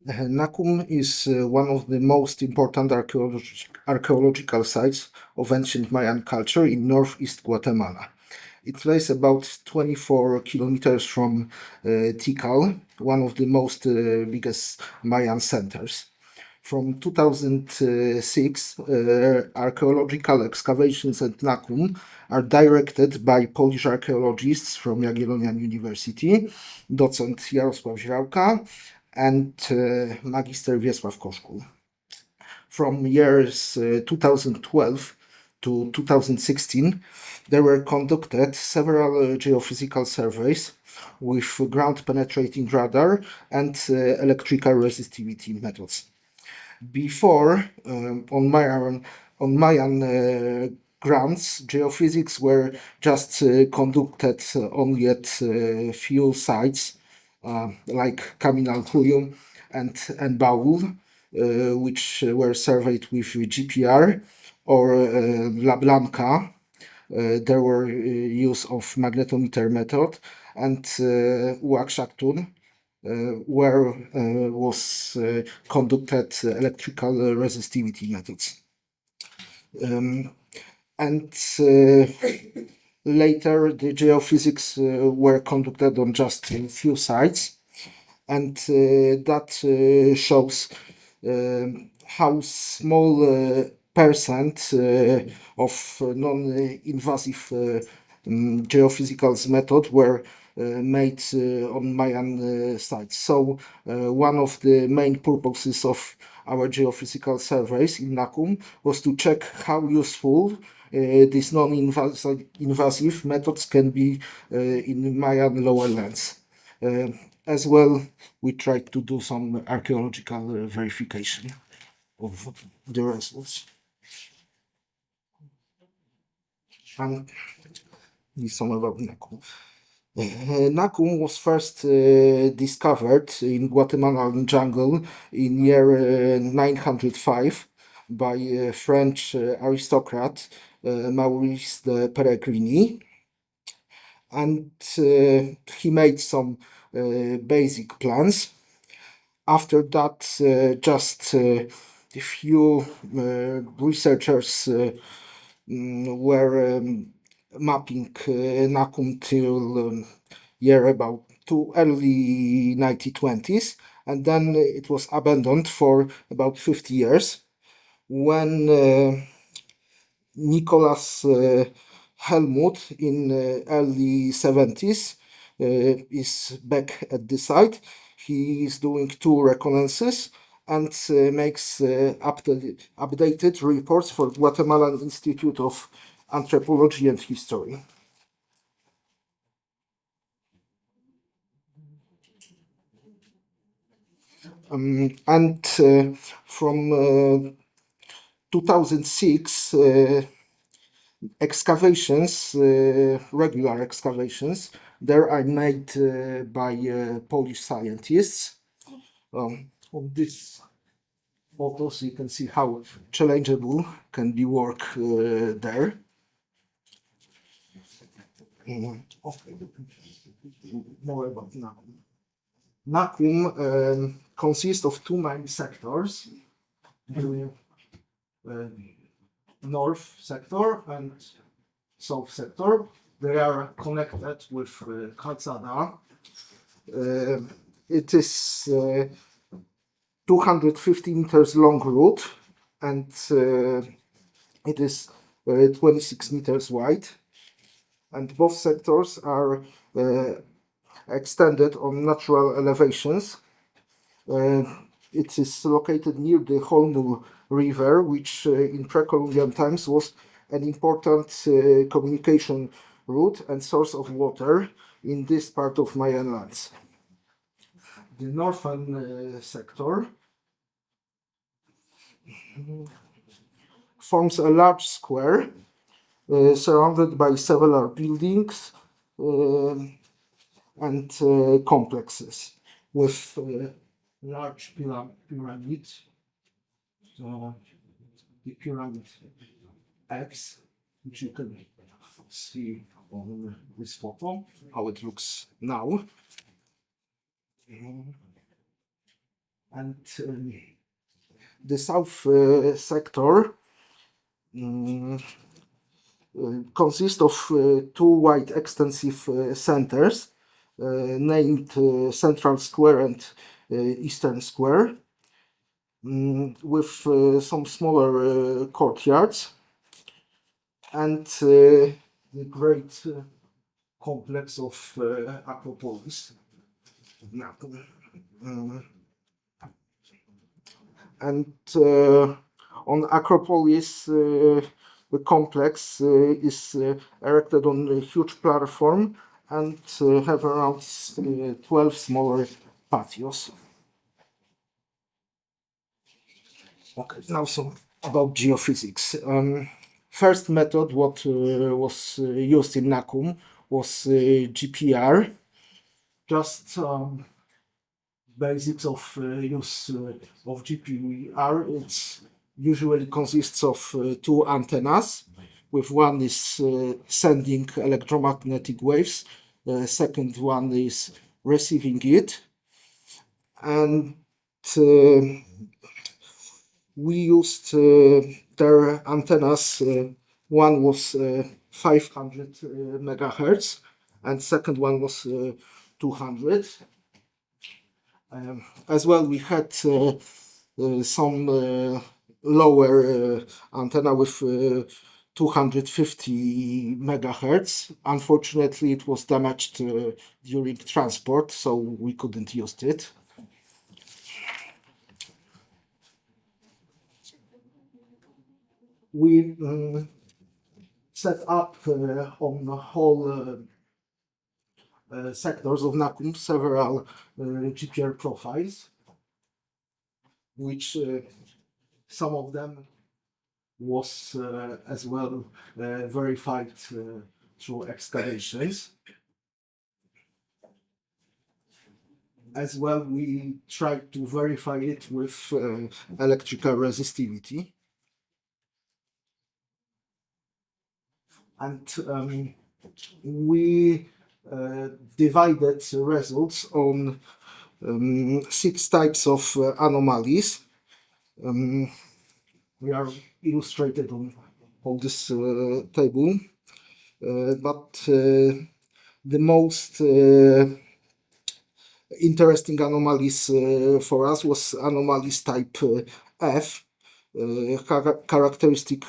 Nakum is one of the most important archaeological sites of ancient Mayan culture in northeast Guatemala. It lies about 24 kilometers from Tikal, one of the most biggest Mayan centers. From 2006, archaeological excavations at Nakum are directed by Polish archaeologists from Jagiellonian University, docent Jarosław Źrałka and Magister Wiesław Koszkul. From years 2012 to 2016, there were conducted several geophysical surveys with ground-penetrating radar and electrical resistivity methods. Before, on Mayan grounds, geophysics were just conducted only at few sites like Caminal Cuyum and Baul, which were surveyed with GPR, or La Blanca. There were use of magnetometer method, and Uakshaktun, where was conducted electrical resistivity methods. And later the geophysics were conducted on just a few sites, and that shows how small percent of non-invasive geophysical methods were made on Mayan sites. So one of the main purposes of our geophysical surveys in Nakum was to check how useful these non-invasive methods can be in Mayan lower lands. As well, we tried to do some archaeological verification of the results. And some about Nakum. Nakum was first discovered in Guatemalan jungle in year 905 by a French aristocrat Maurice de Peregrini, and he made some basic plans. After that, just a few researchers were mapping Nakum till year about to early 1920s, and then it was abandoned for about 50 years when Nicholas Helmut in early 70s is back at the site. He is doing 2 reconnaissances and makes updated reports for Guatemalan Institute of Anthropology and History. And from 2006, excavations, regular excavations, there are made by Polish scientists. On this photos, you can see how challengeable can be work there. Okay. More about Nakum. Nakum consists of 2 main sectors, north sector and south sector. They are connected with Calzada. It is 250 meters long route, and it is 26 meters wide, and both sectors are extended on natural elevations. It is located near the Holmul River, which in pre-Columbian times was an important communication route and source of water in this part of Mayan lands. The northern sector forms a large square surrounded by several buildings and complexes with large pyramids. So the pyramid X, which you can see on this photo, how it looks now. And the south sector consists of two wide extensive centers named Central Square and Eastern Square, with some smaller courtyards and the great complex of Acropolis. And on Acropolis, the complex is erected on a huge platform and have around 12 smaller patios. Okay, now some about geophysics. First method what was used in Nakum was GPR, just basics of use of GPR. It usually consists of two antennas, with one is sending electromagnetic waves, second one is receiving it, and we used their antennas. One was 500 megahertz and second one was 200. As well, we had some lower antenna with 250 megahertz. Unfortunately, it was damaged during transport, so we couldn't use it. We set up on the whole sectors of Nakum several GPR profiles, which some of them was as well verified through excavations. As well, we tried to verify it with electrical resistivity. And we divided results on 6 types of anomalies. We are illustrated on this table, but the most interesting anomalies for us was anomalies type F, characteristic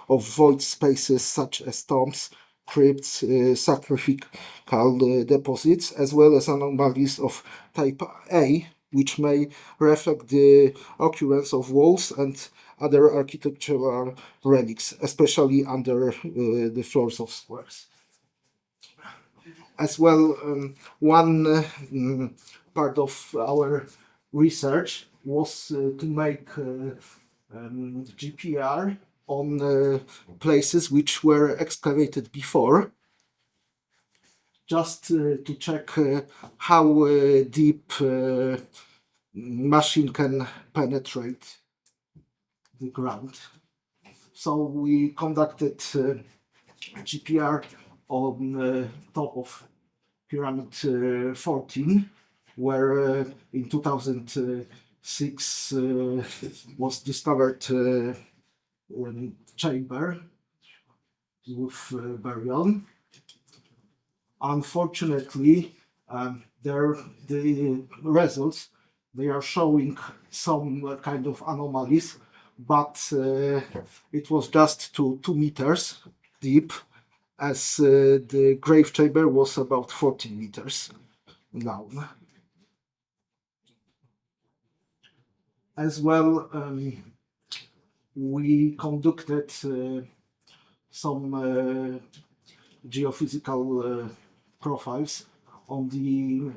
of void spaces such as tombs, crypts, sacrificial deposits, as well as anomalies of type A, which may reflect the occurrence of walls and other architectural relics, especially under the floors of squares. As well, one part of our research was to make GPR on places which were excavated before, just to check how deep machine can penetrate the ground. So we conducted GPR on top of Pyramid 14, where in 2006 was discovered chamber with burial. Unfortunately, the results, they are showing some kind of anomalies, but it was just 2 meters deep, as the grave chamber was about 14 meters down. As well, we conducted some geophysical profiles on the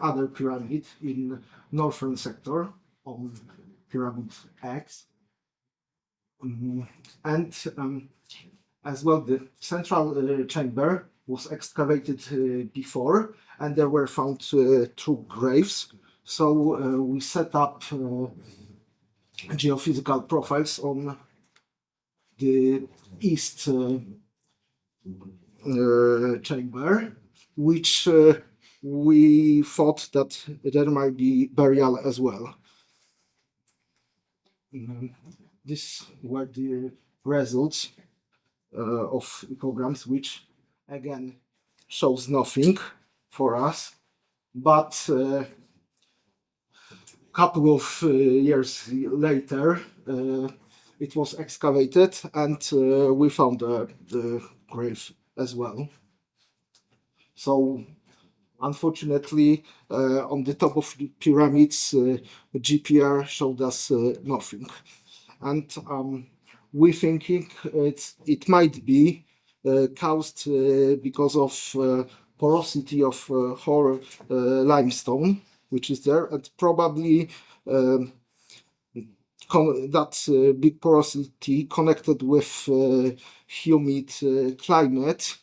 other pyramid in northern sector, on Pyramid X. And as well, the central chamber was excavated before, and there were found 2 graves. So we set up geophysical profiles on the east chamber, which we thought that there might be burial as well. these were the results of ecograms, which again shows nothing for us, but couple of years later it was excavated, and we found the grave as well. So unfortunately, on the top of the pyramids, GPR showed us nothing, and we thinking it might be caused because of porosity of whole limestone, which is there, and probably that big porosity connected with humid climate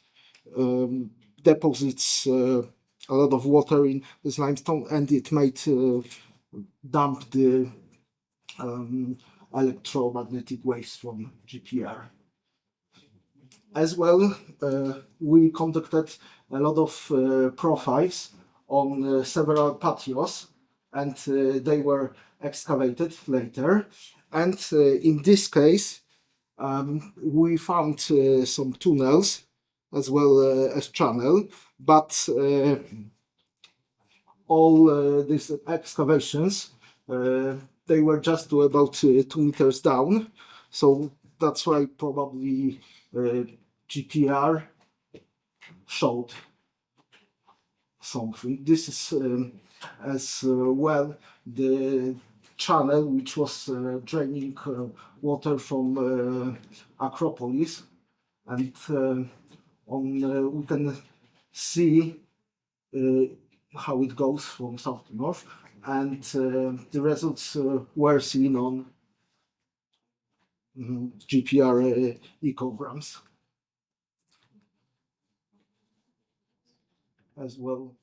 deposits a lot of water in this limestone, and it might dump the electromagnetic waves from GPR. As well, we conducted a lot of profiles on several patios, and they were excavated later. And in this case, we found some tunnels as well as channel, but all these excavations, they were just to about 2 meters down, so that's why probably GPR showed something. This is as well the channel which was draining water from Acropolis, and we can see how it goes from south to north, and the results were seen on GPR ecograms as well.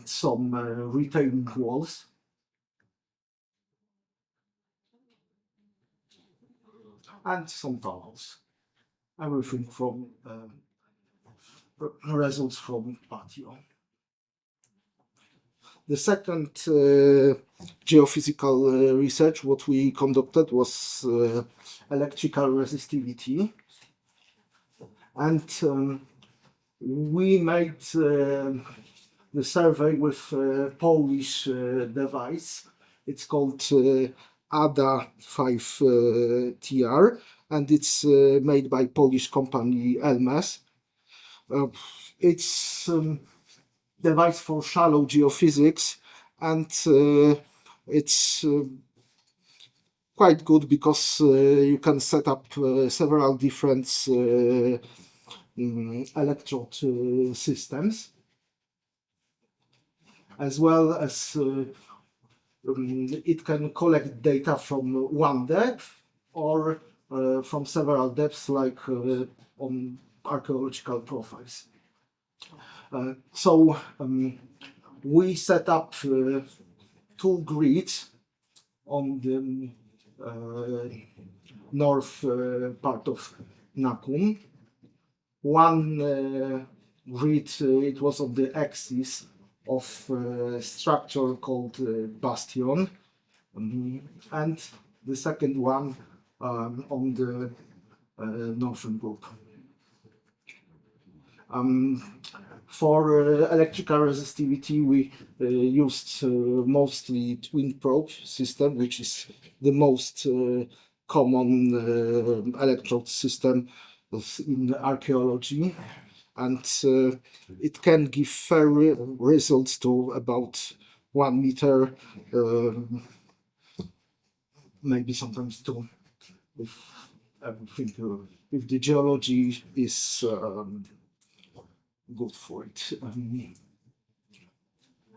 Some retaining walls, and some tunnels. Everything from results from patio. The second geophysical research what we conducted was electrical resistivity, and we made the survey with Polish device. It's called ADA 5TR, and it's made by Polish company Elmes. It's device for shallow geophysics, and it's quite good because you can set up several different electrode systems, as well as it can collect data from one depth or from several depths, like on archaeological profiles. So we set up 2 grids on the north part of Nakum. One grid, it was on the axis of structure called bastion, and the second one on the northern group. For electrical resistivity, we used mostly twin probe system, which is the most common electrode system in archaeology, and it can give fair results to about 1 meter, maybe sometimes 2, if everything, if the geology is good for it.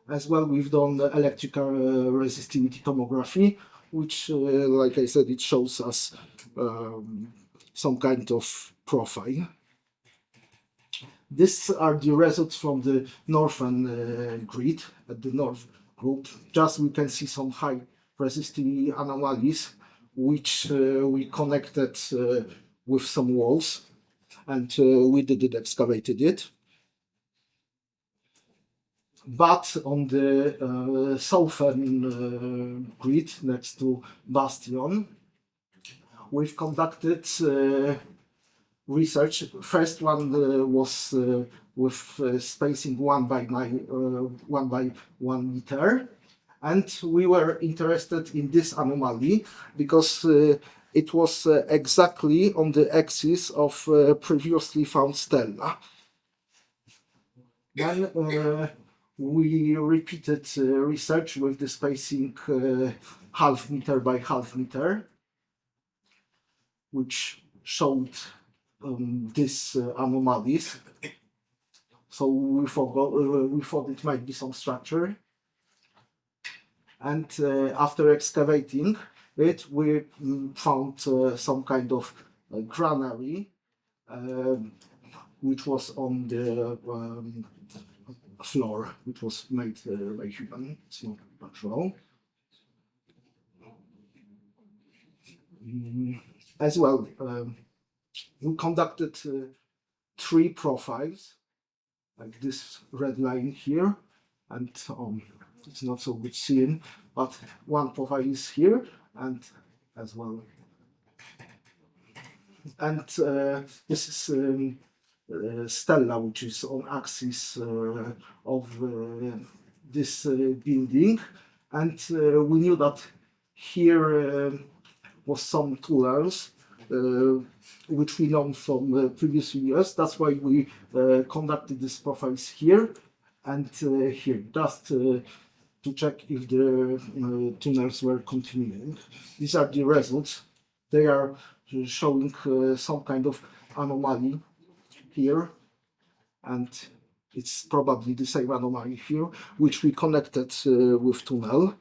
As well, we've done electrical resistivity tomography, which, like I said, it shows us some kind of profile. These are the results from the northern grid at the north group. Just we can see some high resistivity anomalies, which we connected with some walls, and we didn't excavated it. But on the southern grid next to bastion. We've conducted research. First one was with spacing 1 by 1 meter, and we were interested in this anomaly because it was exactly on the axis of previously found stela. Then we repeated research with the spacing half meter by half meter, which showed these anomalies. So we thought it might be some structure. And after excavating it, we found some kind of granary, which was on the floor, which was made by human. It's not natural. As well, we conducted 3 profiles, like this red line here, and it's not so good seeing, but one profile is here, and as well. And this is stela, which is on axis of this building, and we knew that here was some tunnels which we know from previous years. That's why we conducted these profiles here and here, just to check if the tunnels were continuing. These are the results. They are showing some kind of anomaly here, and it's probably the same anomaly here, which we connected with tunnel.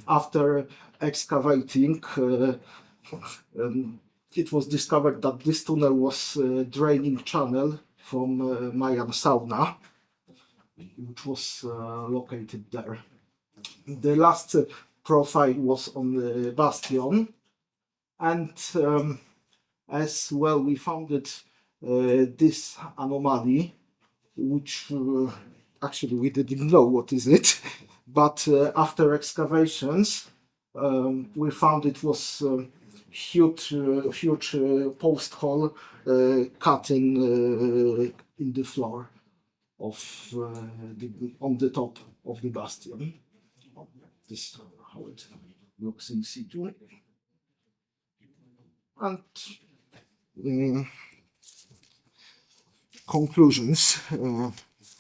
After excavating, it was discovered that this tunnel was a draining channel from Mayan sauna, which was located there. The last profile was on the bastion, and as well we found this anomaly, which actually we didn't know what is it, but after excavations we found it was huge post hole cut in the floor of on the top of the bastion. This is how it looks in situ. And conclusions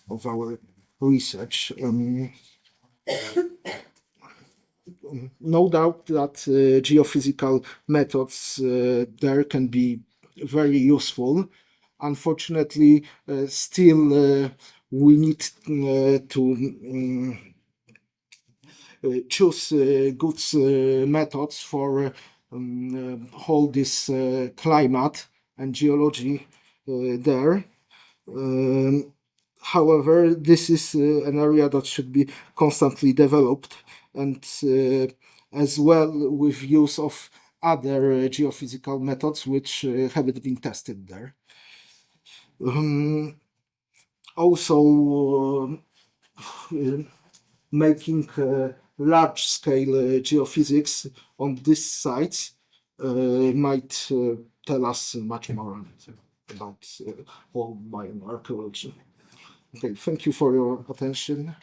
of our research. No doubt that geophysical methods there can be very useful. Unfortunately, still we need to choose good methods for hold this climate and geology there. However, this is an area that should be constantly developed, and as well with use of other geophysical methods which haven't been tested there. Also, making large-scale geophysics on these sites might tell us much more about whole Mayan archaeology. Okay, thank you for your attention.